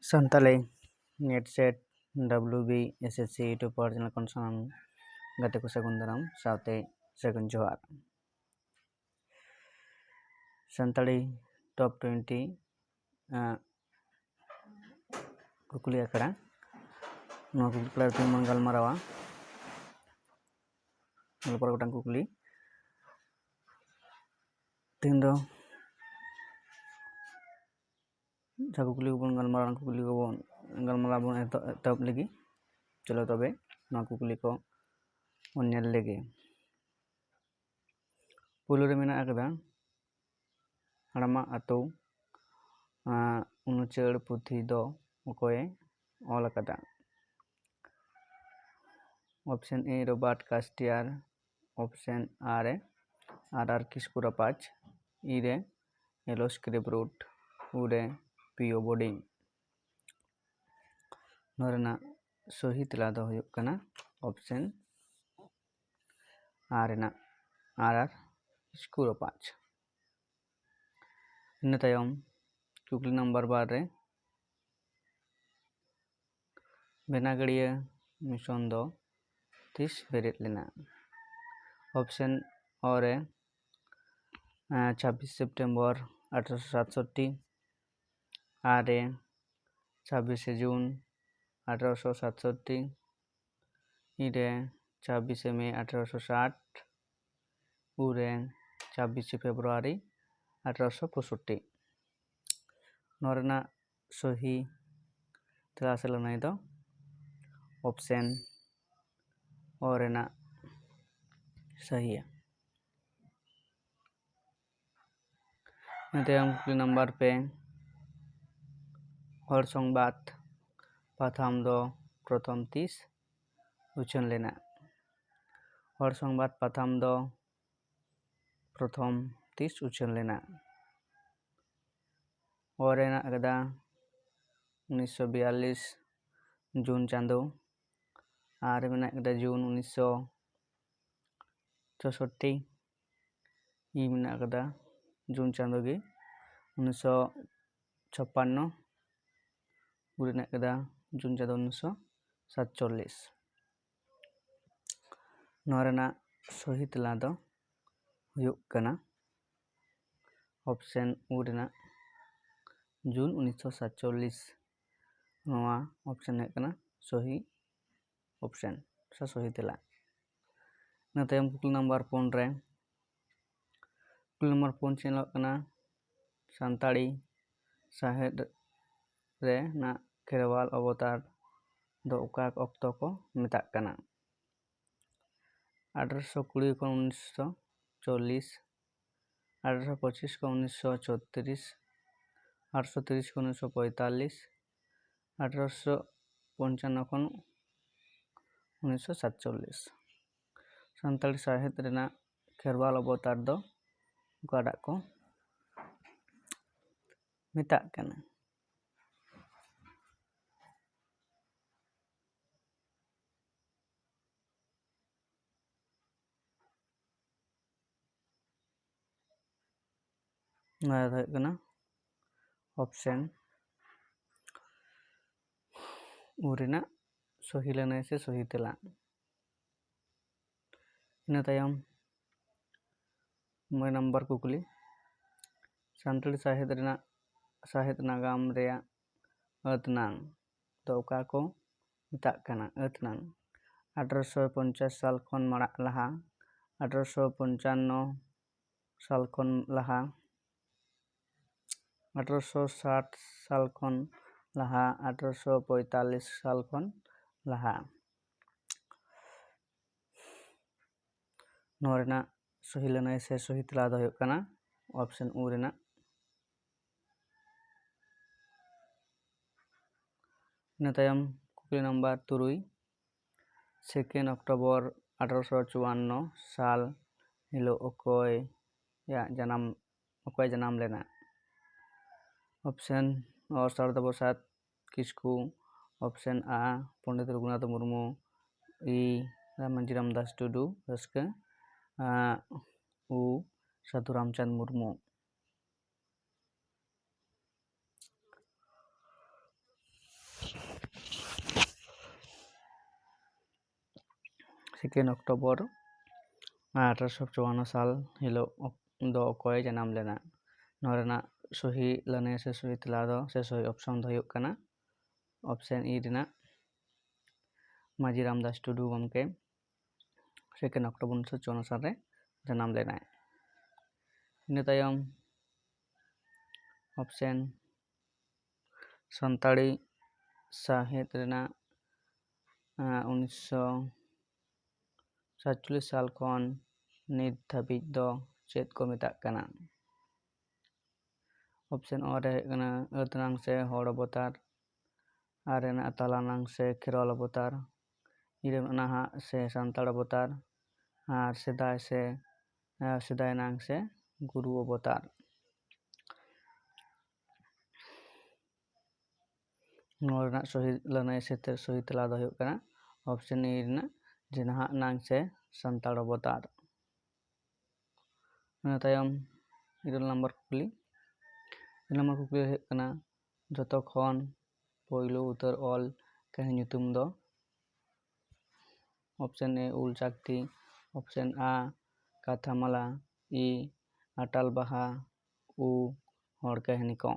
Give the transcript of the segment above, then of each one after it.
Santali net set WB SSC YouTube पर channel को सामान गाते को सगुन दाराम साथे सगुन जोहार ᱥᱟᱱᱛᱟᱲᱤ टॉप 20 कुकुली आखड़ा नवा कुकुली क्लास में मन गलमारावा गलपार गोटां कुकुली तीन दो जा कुकुली को गलमारा कुकुली को गलमारा बन एतब लगी चलो तबे नवा कुकुली को उन्नल लगी पुलु रे मेना आकदा हड़मा आतो उनुचड़ पुथी दो ओकोए ऑल आकदा option A Robert Carstairs option R Kisku Rapaj ई रे येलो स्क्रिप रूट ऊ रे पियो बोर्डिंग नोरेना सही तेला दो हुयुग कना ऑप्शन आर किस्कू रापाच इन तायम कुकली नंबर 12 रे बेनागड़िया मिशन दो तीस बेरेट लेना ऑप्शन और 26 सितंबर 1867 आर 26 जून 1867 इरे 26 मई 1860 उरे 26 फरवरी 1865 नोरेना सही तलाश लनाई दो ऑप्शन और सही है नंबर पे हर संबाद पाथाम दो प्रथम 30 उछन लेना हर संबाद पाथाम दो प्रथम 30 उछन लेना और अगदा 1942 जून चांदो और मेना अगदा जून 1964 ई मेना अगदा जून चांदो गे 1956 उड़ना अगदा जून चांदो 1947 नोरेना सही तेला दो हुयुग कना ऑप्शन उड़ना जून 1947 नवा ऑप्शन है कना सही ऑप्शन सा सही तेला नतायम कुकुल नंबर 5 रे कुकुल नंबर 5 चेलो कना सानताड़ी साहेद रे ना खेरवाल अवतार दो उका ऑक्टो को मेता कना 1820 को 1940 1825 को 1934 1830 को 1945 1855 को 1947 सानताड़ी साहेद रेना खेरवाल अवतार दो उकाड़ा को मेता कना ऑप्शन उरेना सही लेना से सही तेला इन तायम मैं नंबर कुकली सानताड़ी साहेद नागाम रेया अतनांग तो उका को मेता कना अतनांग 1850 साल खन माड़ा लहा 1855 साल खन लहा 1860 साल खन लहा 1845 साल खन लहा नोरेना सही लेना से सही तेला दो हुयुग कना ऑप्शन ऊ रेना नतायम कुकली नंबर 3 2 अक्टोबर 1854 साल हिलो ओकोय जनाम लेना ऑप्शन और शारदा प्रसाद किस्कू ऑप्शन आ पंडित रघुनाथ मुर्मू ई रामजी रामदास टुडू रस्के ऊ साधु रामचंद मुर्मू 2 অক্টোবর 1854 साल हिलोग दो अकोय जनाम लेना नोआ रेना सही लाने से सही तेला दो से सही ऑप्शन दो हुयुग कना ऑप्शन ई रेना माजी रामदास टुडू गमके 2 अक्टोबर 1954 साल रे जनाम लेना इन तायम ऑप्शन सानताड़ी साहित्य रेना 1947 साल खन नित धाबिज दो चेत को मेताग कना ऑप्शन ओ रे कना अतनांग से हर अवतार आरेना तालानांग से खेरवाल अवतार इरेम नाहा से सानताड़ अवतार और सेदाय नांग से गुरु अवतार नोरना सही लनाय से सही तेला दो हुयुग कना ऑप्शन ई रेना जे नाहा नांग से सानताड़ अवतार इन तायम 2 नंबर कुकली हुयुग कना जतो खन पहिलो उतर ऑल कहनी nyutum दो ऑप्शन ए उल चाकती ऑप्शन आ काथामाला ई अटाल बाहा उ हर कहनी को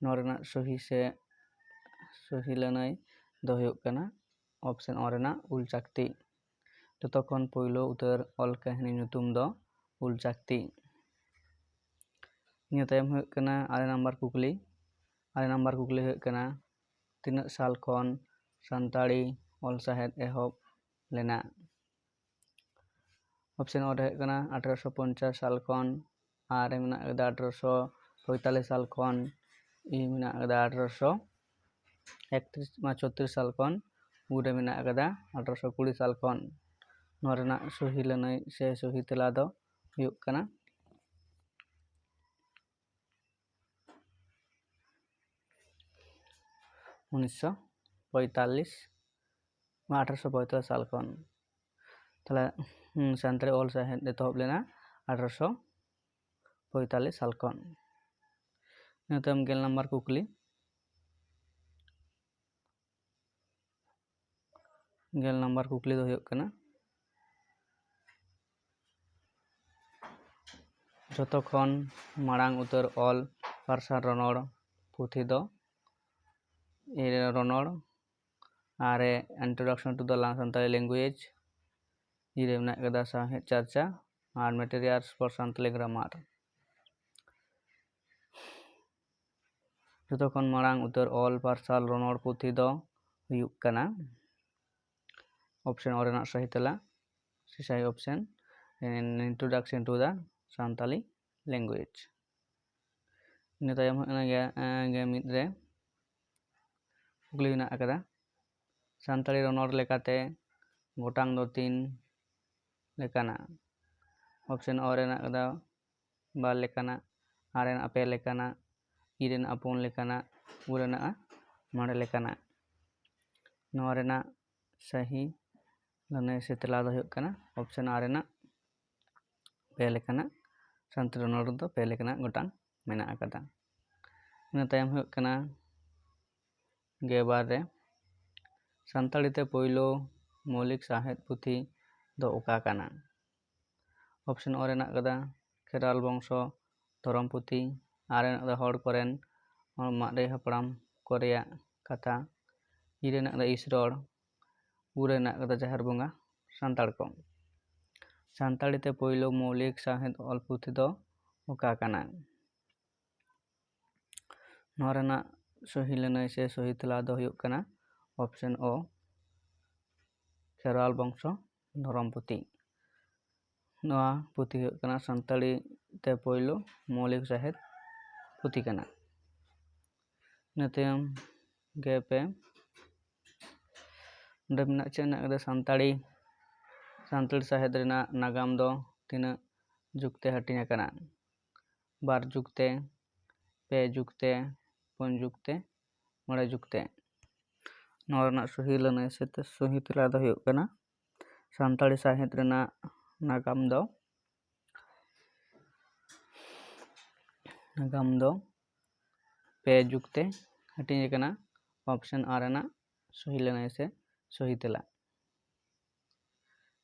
नोरना सही लनाय दो हुयुग कना ऑप्शन ओ रेना उल चाकती जतो खन पहिलो उतर ऑल कहनी nyutum दो उल चाकती इन तायम हुयुग कना 8 नंबर कुकली हुयुग कना तीना साल खन सानताड़ी ऑल साहेद एहब लेना ऑप्शन ओ रे कना 1850 साल खन आर मेना कदा 1845 साल खन ई मेना कदा 1834 साल खन उ रे मेना कदा 1820 साल खन नोआ रेना सही लनाय से सही तेला दो हुयुग कना 1845 साल खन तला सानताड़ी ऑल साहेद एतहब लेना 1845 साल खन इन गेल नंबर कुकली दो हुयुग कना जतो खन मारांग उतर ऑल पारसा रनड़ पुथी दो ए रनड़ आरे introduction to the Santali language इरे मेना कदा साहित्य चर्चा और मटेरियल्स फॉर सानताली ग्रामार जतो खन मारांग उतर ऑल पारसाल रनड़ पुथी दो हुयुग कना ऑप्शन ओ रेना सही तेला से सही option introduction to the Santali language इन तायम गे मिद रे कुकली मेना कदा सानताली रनड़ लेकाते गोटांग दो 3 लेकाना ऑप्शन ओ रेना कदा बार लेकाना आरेन पे लेकाना इरेन पुन लेकाना उ रेना मणे लेकाना नोआ रेना सही लनाय से तेला दो हुयुग कना ऑप्शन आ रेना पे लेकाना सानताली रनड़ दो पे लेकाना गोटांग मेना कदा इन तायम हुयुग कना गेबार रे सानताड़ी ते पहिलो मौलिक साहेद पुथी दो ओका कना ऑप्शन ओ रेना कदा खेराल वंशो धरम पुथी आरेन कदा हड़ कोरेन मारे हपड़ाम कोरेया कथा इरेन कदा इसरड़ उरेन कदा जाहर बोंगा सानताड़ को सानताड़ी ते पहिलो मौलिक साहेद ऑल पुथी दो ओका कना नोआ रेना सही लनाय से सही तेला दो हुयुग कना ऑप्शन ओ खेरवाल वंशो धरम पुथी नोआ पुथी हुयुग कना सानताड़ी ते पहिलो मौलिक साहेद पुथी कना इन तायम गे पे ᱚᱸᱰᱮ ᱢᱮᱱᱟᱜ ᱪᱮᱫ ᱢᱮᱱᱟᱜ ᱠᱟᱫᱟ ᱥᱟᱱᱛᱟᱲᱤ ᱥᱟᱦᱮᱫ ᱨᱮᱱᱟᱜ ᱱᱟᱜᱟᱢ ᱫᱚ ᱛᱤᱱᱟᱹᱜ ᱡᱩᱜᱽᱛᱮ ᱦᱟᱹᱴᱤᱧ ᱟᱠᱟᱱᱟ 2 ᱡᱩᱜᱽᱛᱮ 2 ᱡᱩᱜᱽᱛᱮ 4 ᱡᱩᱜᱽᱛᱮ 5 ᱡᱩᱜᱽᱛᱮ ᱱᱚᱣᱟ ᱨᱮᱱᱟᱜ ᱥᱚᱦᱤ ᱞᱟᱹᱱᱟᱹᱭ ᱥᱮ ᱥᱚᱦᱤ ᱛᱮᱞᱟ ᱫᱚ ᱦᱩᱭᱩᱜ ᱠᱟᱱᱟ ᱥᱟᱱᱛᱟᱲᱤ ᱥᱟᱦᱮᱫ ᱨᱮᱱᱟᱜ ᱱᱟᱜᱟᱢ ᱫᱚ 2 ᱡᱩᱜᱽᱛᱮ ᱦᱟᱹᱴᱤᱧ ᱟᱠᱟᱱᱟ। ऑप्शन आ रेना सही लेना से सही तेला।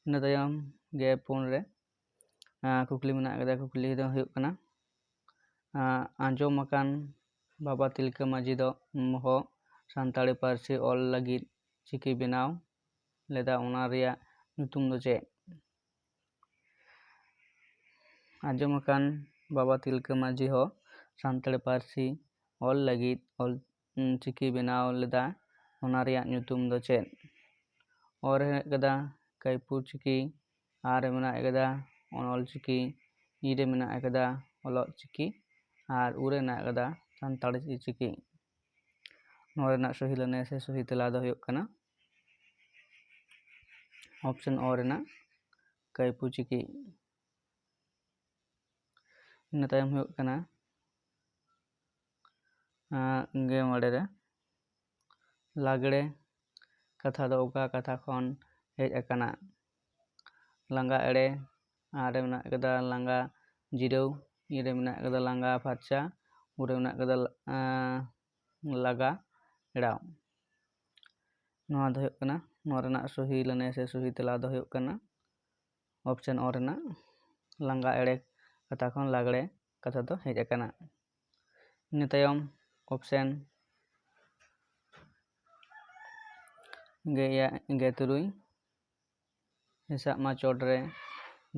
ᱤᱱᱟᱹ ᱛᱟᱭᱚᱢ 4 ᱨᱮ ᱠᱩᱠᱞᱤ ᱢᱮᱱᱟᱜ ᱟᱠᱟᱫᱟ। ᱠᱩᱠᱞᱤ ᱫᱚ ᱦᱩᱭᱩᱜ ᱠᱟᱱᱟ ᱟᱸᱡᱚᱢ ᱟᱠᱟᱱ ᱵᱟᱵᱟ ᱛᱤᱞᱠᱟᱹ ᱢᱟᱹᱡᱷᱤ ᱫᱚ ᱥᱟᱱᱛᱟᱲᱤ ᱯᱟᱹᱨᱥᱤ ᱚᱞ ᱞᱟᱹᱜᱤᱫ ᱪᱤᱠᱤ ᱵᱮᱱᱟᱣ ᱞᱮᱫᱟ, ᱚᱱᱟ ᱨᱮᱭᱟᱜ ᱧᱩᱛᱩᱢ ᱫᱚ ᱪᱮᱫ? ᱟᱸᱡᱚᱢ ᱟᱠᱟᱱ ᱵᱟᱵᱟ ᱛᱤᱞᱠᱟᱹ ᱢᱟᱹᱡᱷᱤ ᱦᱚᱸ ᱥᱟᱱᱛᱟᱲᱤ ᱯᱟᱹᱨᱥᱤ ᱚᱞ ᱞᱟᱹᱜᱤᱫ ᱪᱤᱠᱤ ᱵᱮᱱᱟᱣ ᱞᱮᱫᱟ, ᱚᱱᱟ ᱨᱮᱭᱟᱜ ᱧᱩᱛᱩᱢ ᱫᱚ ᱪᱮᱫ? ᱚ ᱨᱮ ᱦᱮᱱᱟᱜ ᱟᱠᱟᱫᱟ ᱠᱟᱹᱭᱯᱩᱨ ᱪᱤᱠᱤ, ᱟᱨ ᱨᱮ ᱢᱮᱱᱟᱜ ᱟᱠᱟᱫᱟ ᱚᱱᱚᱞ ᱪᱤᱠᱤ, ᱤ ᱨᱮ ᱢᱮᱱᱟᱜ ᱟᱠᱟᱫᱟ ᱚᱞᱚᱜ ᱪᱤᱠᱤ, ᱟᱨ ᱩ ᱨᱮ ᱢᱮᱱᱟᱜ ᱟᱠᱟᱫᱟ ᱥᱟᱱᱛᱟᱲᱤ ᱪᱤᱠᱤ। ᱱᱚᱣᱟ ᱨᱮᱱᱟᱜ ᱥᱚᱦᱤ ᱞᱟᱹᱱᱟᱹᱭ ᱥᱮ ᱥᱚᱦᱤ ᱛᱮᱞᱟ ᱫᱚ ᱦᱩᱭᱩᱜ ᱠᱟᱱᱟ ᱚᱯᱥᱮᱱ ᱚ ᱨᱮᱱᱟᱜ ᱠᱟᱹᱭᱯᱩᱨ ᱪᱤᱠᱤ। ᱤᱱᱟᱹ ᱛᱟᱭᱚᱢ ᱦᱩᱭᱩᱜ ᱠᱟᱱᱟ 12 ᱨᱮ ᱞᱟᱜᱽᱲᱮ ᱠᱟᱛᱷᱟ ᱫᱚ ᱚᱠᱟ ᱠᱟᱛᱷᱟ ᱠᱷᱚᱱ ᱦᱮᱡ ᱟᱠᱟᱱᱟ? ᱞᱟᱸᱜᱟ ᱮᱲᱮ, ᱟᱨ ᱨᱮ ᱢᱮᱱᱟᱜ ᱟᱠᱟᱫᱟ ᱞᱟᱸᱜᱟ ᱡᱤᱨᱟᱹᱣ, ᱤ ᱨᱮ ᱢᱮᱱᱟᱜ ᱟᱠᱟᱫᱟ ᱞᱟᱸᱜᱟ ᱯᱷᱟᱨᱪᱟ, ᱩ ᱨᱮ ᱢᱮᱱᱟᱜ ᱟᱠᱟᱫᱟ ᱞᱟᱜᱟ ᱮᱲᱟᱣ। ᱱᱚᱣᱟ ᱫᱚ ᱦᱩᱭᱩᱜ ᱠᱟᱱᱟ, ᱱᱚᱣᱟ ᱨᱮᱱᱟᱜ ᱥᱚᱦᱤ ᱞᱟᱹᱱᱟᱹᱭ ᱥᱮ ᱥᱚᱦᱤ ᱛᱮᱞᱟ ᱫᱚ ᱦᱩᱭᱩᱜ ᱠᱟᱱᱟ ᱚᱯᱥᱮᱱ ᱚ ᱨᱮᱱᱟᱜ ᱞᱟᱸᱜᱟ ᱮᱲᱮ ᱠᱟᱛᱷᱟ ᱠᱷᱚᱱ ᱞᱟᱜᱽᱲᱮ ᱠᱟᱛᱷᱟ ᱫᱚ ᱦᱮᱡ ᱟᱠᱟᱱᱟ। ᱤᱱᱟᱹ ᱛᱟᱭᱚᱢ ᱚᱯᱥᱮᱱ 3 ᱦᱮᱸᱥᱟᱜ ᱢᱟ ᱪᱚᱴ ᱨᱮ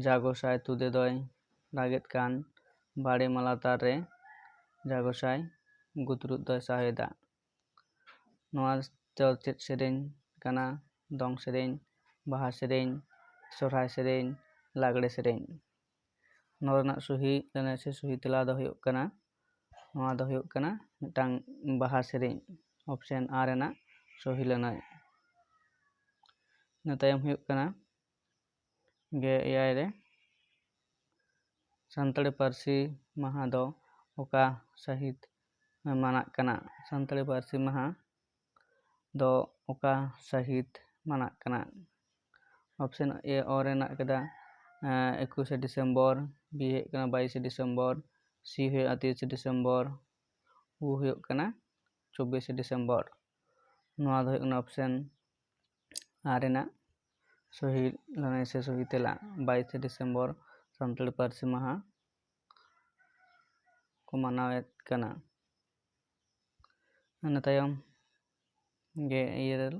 ᱡᱟ ᱜᱚᱸᱥᱟᱭ ᱛᱩᱫᱮ ᱫᱚᱭ ᱨᱟᱜᱮᱫ ᱠᱟᱱ, ᱵᱟᱲᱮ ᱢᱟ ᱞᱟᱛᱟᱨ ᱨᱮ ᱡᱟ ᱜᱚᱸᱥᱟᱭ ᱜᱩᱛᱨᱩᱫ ᱫᱚᱭ ᱥᱟᱦᱮᱫᱟ। ᱱᱚᱣᱟ ᱫᱚ ᱪᱮᱫ ᱥᱮᱨᱮᱧ ᱠᱟᱱᱟ? ᱫᱚᱝ ᱥᱮᱨᱮᱧ, ᱵᱟᱦᱟ ᱥᱮᱨᱮᱧ, ᱥᱚᱨᱦᱟᱭ ᱥᱮᱨᱮᱧ, ᱞᱟᱜᱽᱲᱮ ᱥᱮᱨᱮᱧ। ᱱᱚᱣᱟ ᱨᱮᱱᱟᱜ ᱥᱚᱦᱤ ᱞᱟᱹᱱᱟᱹᱭ ᱥᱮ ᱥᱚᱦᱤ ᱛᱮᱞᱟ ᱫᱚ ᱦᱩᱭᱩᱜ ᱠᱟᱱᱟ, ᱱᱚᱣᱟ ᱫᱚ ᱦᱩᱭᱩᱜ ᱠᱟᱱᱟ ᱢᱤᱫᱴᱟᱝ ᱵᱟᱦᱟ ᱥᱮᱨᱮᱧ, ᱚᱯᱥᱮᱱ ᱟ ᱨᱮᱱᱟᱜ ᱥᱚᱦᱤ ᱞᱟᱹᱱᱟᱹᱭ। ᱤᱱᱟᱹ ᱛᱟᱭᱚᱢ ᱦᱩᱭᱩᱜ ᱠᱟᱱᱟ 14 ᱨᱮ ᱥᱟᱱᱛᱟᱲᱤ ᱯᱟᱹᱨᱥᱤ ᱢᱟᱦᱟ ᱫᱚ ᱚᱠᱟ ᱥᱟᱹᱦᱤᱛ ᱢᱟᱱᱟᱜ ᱠᱟᱱᱟ? ᱥᱟᱱᱛᱟᱲᱤ ᱯᱟᱹᱨᱥᱤ ᱢᱟᱦᱟ ᱫᱚ ᱚᱠᱟ ᱥᱟᱹᱦᱤᱛ ᱢᱟᱱᱟᱜ ᱠᱟᱱᱟ? ᱚᱯᱥᱮᱱ ᱮ ᱚ ᱨᱮ ᱢᱮᱱᱟᱜ ᱟᱠᱟᱫᱟ 21 ᱰᱤᱥᱮᱢᱵᱚᱨ, ᱵᱤ ᱦᱩᱭᱩᱜ ᱠᱟᱱᱟ 22 ᱰᱤᱥᱮᱢᱵᱚর, ᱥি ᱦᱩᱭᱩᱜᱼᱟ 30 ᱰᱤᱥᱮᱢᱵᱚর, ᱩ ᱦᱩᱭᱩᱜ ᱠᱟᱱᱟ 24 ᱰᱤᱥᱮᱢᱵᱚর। ᱱᱚᱣᱟ ᱫᱚ ᱦᱩᱭᱩᱜ ᱠᱟᱱᱟ ᱚᱯᱥᱮᱱ ᱟ ᱨᱮᱱᱟᱜ ᱥᱚᱦᱤ ᱞᱟᱹᱱᱟᱹᱭ ᱥᱮ ᱥᱚᱦᱤ ᱛᱮᱞᱟ। 22 ᱰᱤᱥᱮᱢᱵᱚᱨ ᱥᱟᱱᱛᱟᱲᱤ ᱯᱟᱹᱨᱥᱤ ᱢᱟᱦᱟ ᱠᱚ ᱢᱟᱱᱟᱣᱮᱫ ᱠᱟᱱᱟ। ᱤᱱᱟᱹ ᱛᱟᱭᱚᱢ 17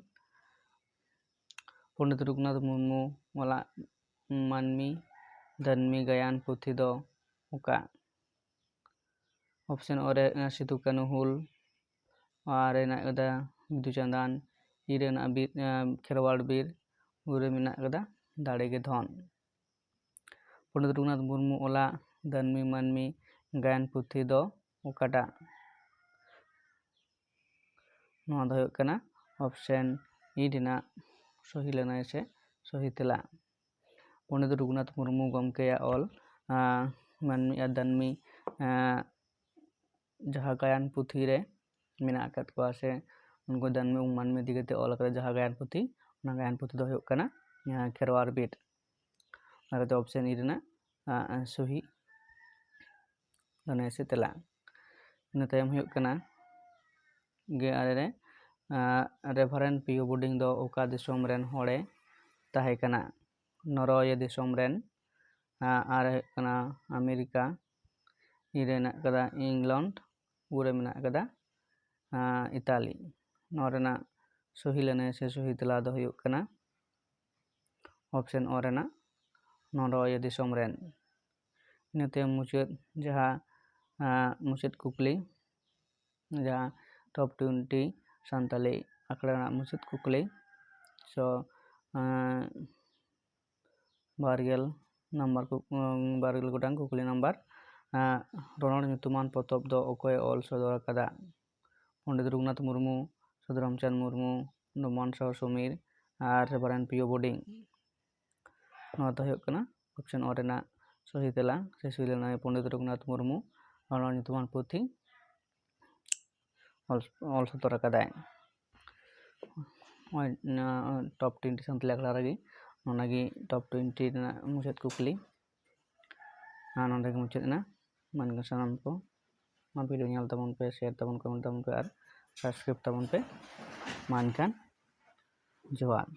ᱯᱚᱸᱰᱤᱛ ᱨᱚᱜᱷᱩᱱᱟᱛᱷ ᱢᱩᱨᱢᱩ ᱚᱞᱟᱜ ᱢᱟᱹᱱᱢᱤ ᱫᱟᱹᱱᱢᱤ ᱜᱟᱭᱟᱱ ᱯᱩᱛᱷᱤ ᱫᱚ ᱚᱠᱟ? ᱚᱯᱥᱮᱱ ᱚ ᱨᱮ ᱥᱤᱫᱩ ᱠᱟᱹᱱᱦᱩ ᱦᱩᱞ, ᱟᱨ ᱨᱮ ᱢᱮᱱᱟᱜ ᱟᱠᱟᱫᱟ ᱵᱤᱫᱩ ᱪᱟᱸᱫᱟᱱ, ᱤ ᱨᱮ ᱢᱮᱱᱟᱜ ᱠᱷᱮᱨᱣᱟᱲ ᱵᱤᱨ, ᱩ ᱨᱮ ᱢᱮᱱᱟᱜ ᱟᱠᱟᱫᱟ ᱫᱟᱲᱮ ᱜᱮ ᱫᱷᱚᱱ। ᱯᱚᱸᱰᱤᱛ ᱨᱚᱜᱷᱩᱱᱟᱛᱷ ᱢᱩᱨᱢᱩ ᱚᱞᱟᱜ ᱫᱟᱹᱱᱢᱤ ᱢᱟᱹᱱᱢᱤ ᱜᱟᱭᱟᱱ ᱯᱩᱛᱷᱤ ᱫᱚ ᱚᱠᱟᱴᱟᱜ? ᱱᱚᱣᱟ ᱫᱚ ᱦᱩᱭᱩᱜ ᱠᱟᱱᱟ ᱚᱯᱥᱮᱱ ᱤ ᱨᱮᱱᱟᱜ ᱥᱚᱦᱤ ᱞᱟᱹᱱᱟᱹᱭ ᱥᱮ ᱥᱚᱦᱤ ᱛᱮᱞᱟ। ᱯᱚᱸᱰᱤᱛ ᱨᱚᱜᱷᱩᱱᱟᱛᱷ ᱢᱩᱨᱢᱩ ᱜᱚᱢᱠᱮᱭᱟᱜ ᱚᱞ ᱢᱟᱹᱱᱢᱤ ᱟᱨ ᱫᱟᱹᱱᱢᱤ ᱡᱟᱦᱟᱸ ᱜᱟᱭᱟᱱ ᱯᱩᱛᱷᱤ ᱨᱮ ᱢᱮᱱᱟᱜ ᱟᱠᱟᱫ ᱠᱚᱣᱟ, ᱥᱮ ᱩᱱᱠᱩ ᱫᱟᱹᱱᱢᱤ ᱢᱟᱹᱱᱢᱤ ᱤᱫᱤ ᱠᱟᱛᱮ ᱚᱞ ᱟᱠᱟᱫᱟ ᱡᱟᱦᱟᱸ ᱜᱟᱭᱟᱱ ᱯᱩᱛᱷᱤ, ᱚᱱᱟ ᱜᱟᱭᱟᱱ ᱯᱩᱛᱷᱤ ᱫᱚ ᱦᱩᱭᱩᱜ ᱠᱟᱱᱟ ᱠᱷᱮᱨᱣᱟᱲ ᱵᱤᱨ। ᱚᱱᱟ ᱫᱚ ᱚᱯᱥᱮᱱ ᱤ ᱨᱮᱱᱟᱜ ᱥᱚᱦᱤ ᱞᱟᱹᱱᱟᱹᱭ ᱥᱮ ᱛᱮᱞᱟ। ᱤᱱᱟᱹ ᱛᱟᱭᱚᱢ ᱦᱩᱭᱩᱜ ᱠᱟᱱᱟ 18 ᱨᱮ ᱨᱮᱵᱷᱟᱨᱮᱱᱰ ᱯᱤᱭᱳ ᱵᱳᱰᱤᱝ ᱫᱚ ᱚᱠᱟ ᱫᱤᱥᱚᱢ ᱨᱮᱱ ᱦᱚᱲᱮ ᱛᱟᱦᱮᱸ ᱠᱟᱱᱟ? ᱱᱚᱨᱳᱭᱮ ᱫᱤᱥᱚᱢ ᱨᱮᱱ, ᱟᱨ ᱦᱩᱭᱩᱜ ᱠᱟᱱᱟ ᱟᱢᱮᱨᱤᱠᱟ, ᱤ ᱨᱮ ᱢᱮᱱᱟᱜ ᱟᱠᱟᱫᱟ ᱤᱝᱞᱮᱱᱰ, ᱩ ᱨᱮ ᱢᱮᱱᱟᱜ ᱟᱠᱟᱫᱟ ᱤᱛᱟᱞᱤ। ᱱᱚᱣᱟ ᱨᱮᱱᱟᱜ ᱥᱚᱦᱤ ᱞᱟᱹᱱᱟᱹᱭ ᱥᱮ ᱥᱚᱦᱤ ᱛᱮᱞᱟ ᱫᱚ ᱦᱩᱭᱩᱜ ᱠᱟᱱᱟ ᱚᱯᱥᱮᱱ ᱚ ᱨᱮᱱᱟᱜ ᱱᱚᱨᱳᱭᱮ ᱫᱤᱥᱚᱢ ᱨᱮᱱ। ᱤᱱᱟᱹ ᱛᱟᱭᱚᱢ ᱢᱩᱪᱟᱹᱫ ᱡᱟᱦᱟᱸ ᱢᱩᱪᱟᱹᱫ ᱠᱩᱠᱞᱤ, ᱡᱟᱦᱟᱸ ᱴᱚᱯ 20 ᱥᱟᱱᱛᱟᱲᱤ ᱟᱠᱷᱲᱟ ᱨᱮᱱᱟᱜ ᱢᱩᱪᱟᱹᱫ ᱠᱩᱠᱞᱤ। ᱥᱚ 20 ᱜᱚᱴᱟᱝ ᱠᱩᱠᱞᱤ ᱱᱟᱢᱵᱟᱨ। ᱨᱚᱱᱚᱲ ᱧᱩᱛᱩᱢᱟᱱ ᱯᱚᱛᱚᱵ ᱫᱚ ᱚᱠᱚᱭᱮ ᱚᱞ ᱥᱚᱫᱚᱨ ᱟᱠᱟᱫᱟ? ᱯᱚᱸᱰᱤᱛ ᱨᱚᱜᱷᱩᱱᱟᱛᱷ ᱢᱩᱨᱢᱩ, ᱥᱟᱹᱫᱷᱩ ᱨᱟᱢᱪᱟᱸᱫᱽ ᱢᱩᱨᱢᱩ, ᱰᱚᱢᱚᱱ ᱥᱟᱦᱚ ᱥᱚᱢᱤᱨ, ᱟᱨ ᱨᱮᱵᱷᱟᱨᱮᱱᱰ ᱯᱤᱭᱳ ᱵᱳᱰᱤᱝ। ᱱᱚᱣᱟ ᱫᱚ ᱦᱩᱭᱩᱜ ᱠᱟᱱᱟ ᱚᱯᱥᱮᱱ ᱚ ᱨᱮᱱᱟᱜ ᱥᱚᱦᱤ ᱛᱮᱞᱟ ᱥᱮ ᱥᱚᱦᱤ ᱞᱟᱹᱱᱟᱹᱭ। ᱯᱚᱸᱰᱤᱛ ᱨᱚᱜᱷᱩᱱᱟᱛᱷ ᱢᱩᱨᱢᱩ ᱨᱚᱱᱚᱲ ᱧᱩᱛᱩᱢᱟᱱ ᱯᱩᱛᱷᱤ ᱚᱞ ᱥᱚᱫᱚᱨ ᱟᱠᱟᱫᱟᱭ। ᱴᱚᱯ 20 ᱥᱟᱱᱛᱟᱲᱤ ᱟᱠᱷᱲᱟ ᱨᱮᱜᱮ ᱚᱱᱟᱜᱮ ᱴᱚᱯ 20 ᱨᱮᱱᱟᱜ ᱢᱩᱪᱟᱹᱫ ᱠᱩᱠᱞᱤ, ᱟᱨ ᱱᱚᱸᱰᱮ ᱜᱮ ᱢᱩᱪᱟᱹᱫ ᱮᱱᱟ। ᱢᱟᱱ ᱥᱟᱱᱟᱢ ᱠᱚ ᱱᱚᱣᱟ ᱵᱷᱤᱰᱤᱭᱳ ᱧᱮᱞ ᱛᱟᱵᱚᱱ ᱯᱮ, ᱥᱮᱭᱟᱨ ᱛᱟᱵᱚᱱ, ᱠᱚᱢᱮᱱᱴ ᱛᱟᱵᱚᱱ ᱯᱮ, ᱟᱨ ᱥᱟᱵᱥᱠᱨᱟᱭᱤᱵ ᱛᱟᱵᱚᱱ ᱯᱮ। ᱢᱟ ᱮᱱᱠᱷᱟᱱ ᱡᱚᱦᱟᱨ।